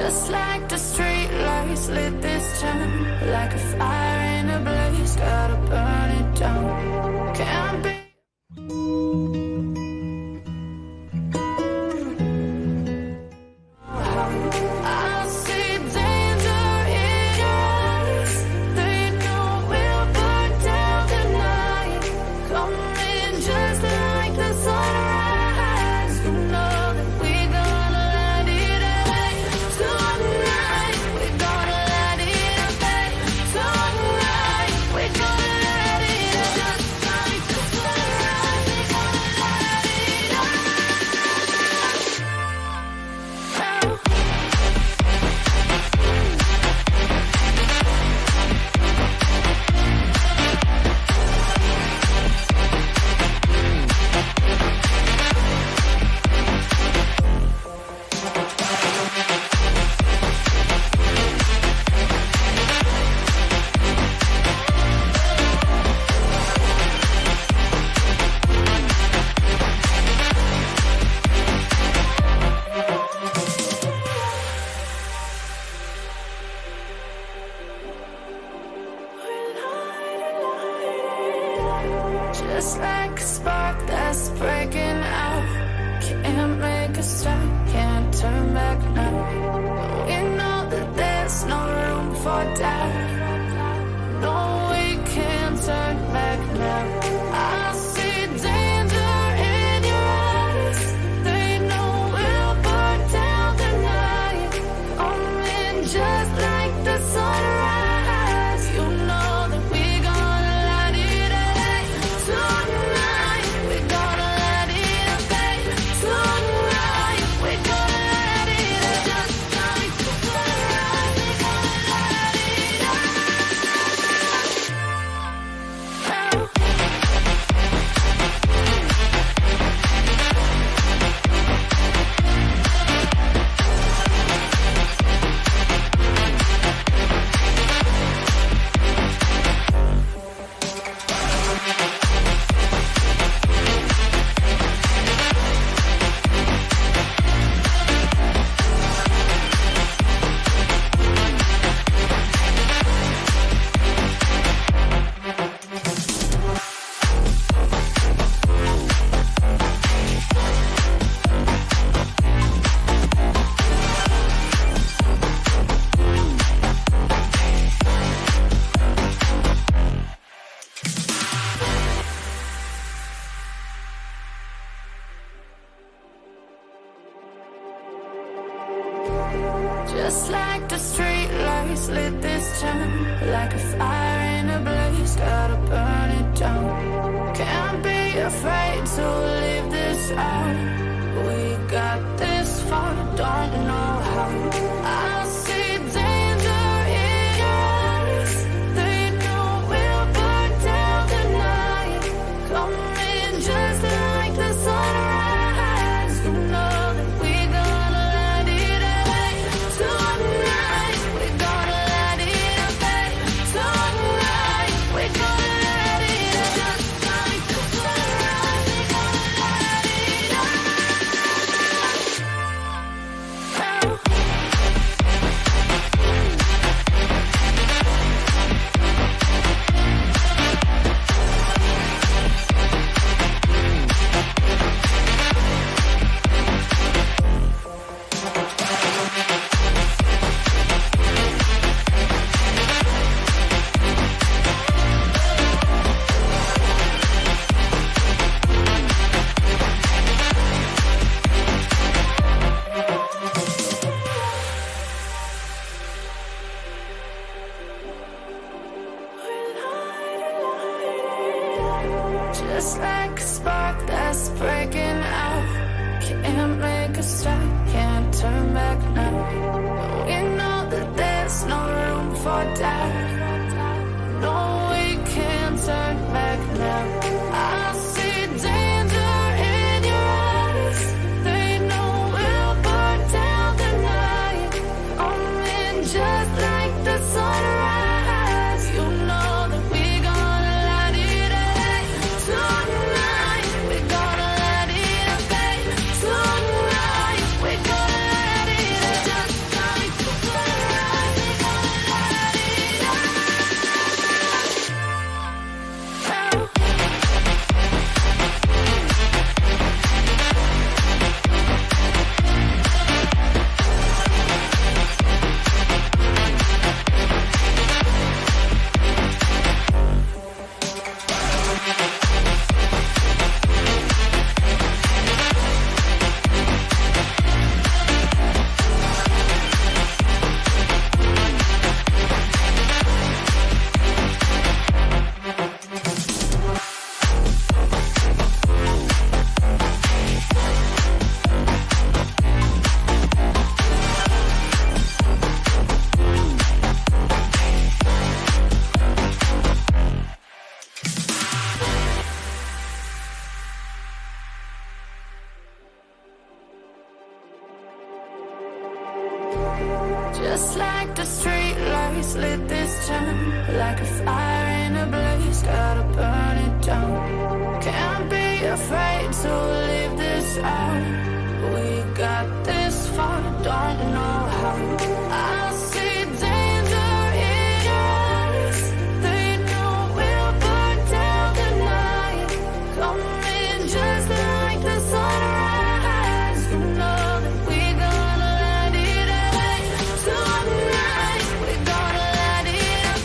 Just like the street lights lit this town, like a fire in a blaze, gotta burn it down. Can't be. I see danger in your eyes. They know we'll burn down tonight. Coming just like the sunrise. You know that we're gonna light it up tonight. We're gonna light it up tonight. We're gonna light it up just like the sunrise. We're gonna light it up. Just like a spark that's breaking out. Can't make a stop, can't turn back now. We know that there's no room for doubt. No, we can't turn back now. I see danger in your eyes. They know we'll burn down tonight. Coming just like the sunrise. You know that we're gonna light it up tonight. We're gonna light it up tonight. We're gonna light it up just like the sunrise. We're gonna light it up. Just like the street lights lit this town, like a fire in a blaze, gotta burn it down. Can't be afraid to leave this out. We got this far, don't know how. I see danger in your eyes. They know we'll burn down tonight. Coming just like the sunrise. You know that we're gonna light it up tonight. We're gonna light it up tonight. We're gonna light it up just like the sunrise. We're gonna light it up. Just like the street lights lit this town, like a fire in a blaze, gotta burn it down. Can't be afraid to leave this out. We got this far, don't know how. I see danger in your eyes. They know we'll burn down the night. Coming just like the sunrise. You know that we're gonna light it up tonight. We're gonna light it up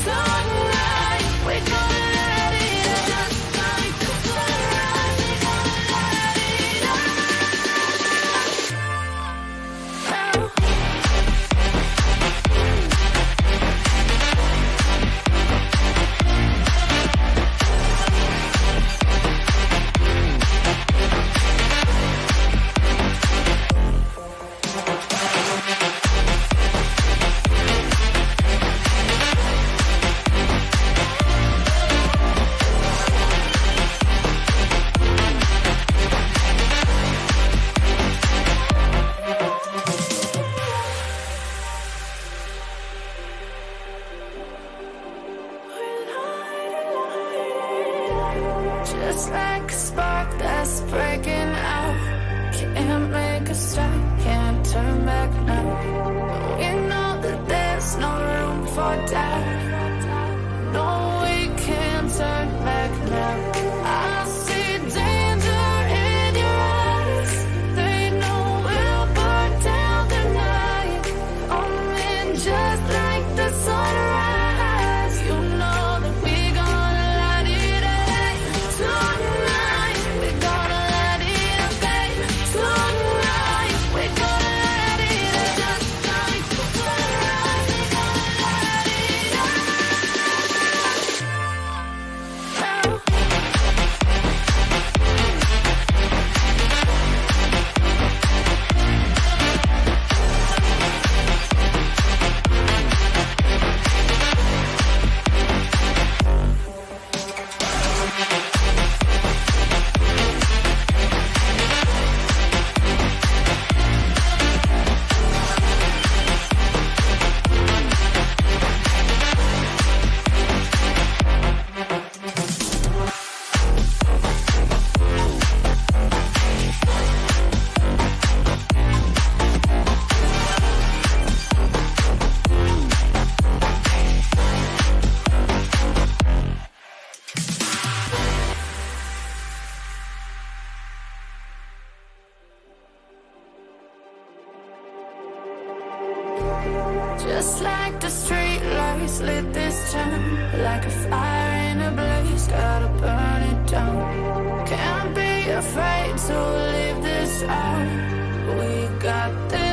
tonight. We're gonna light it up just like the sunrise. We're gonna light it up now. Just like a spark that's breaking out. Can't make a stop, can't turn back now. We know that there's no room for doubt. No, we can't turn back now. I see danger in your eyes. They know we'll burn down the night. Coming just like the sunrise. You know that we're gonna light it up tonight. We're gonna light it up tonight. We're gonna light it up just like the sunrise. We're gonna light it up now. Just like the street lights lit this town, like a fire in a blaze, gotta burn it down. Can't be afraid to leave this out. We got this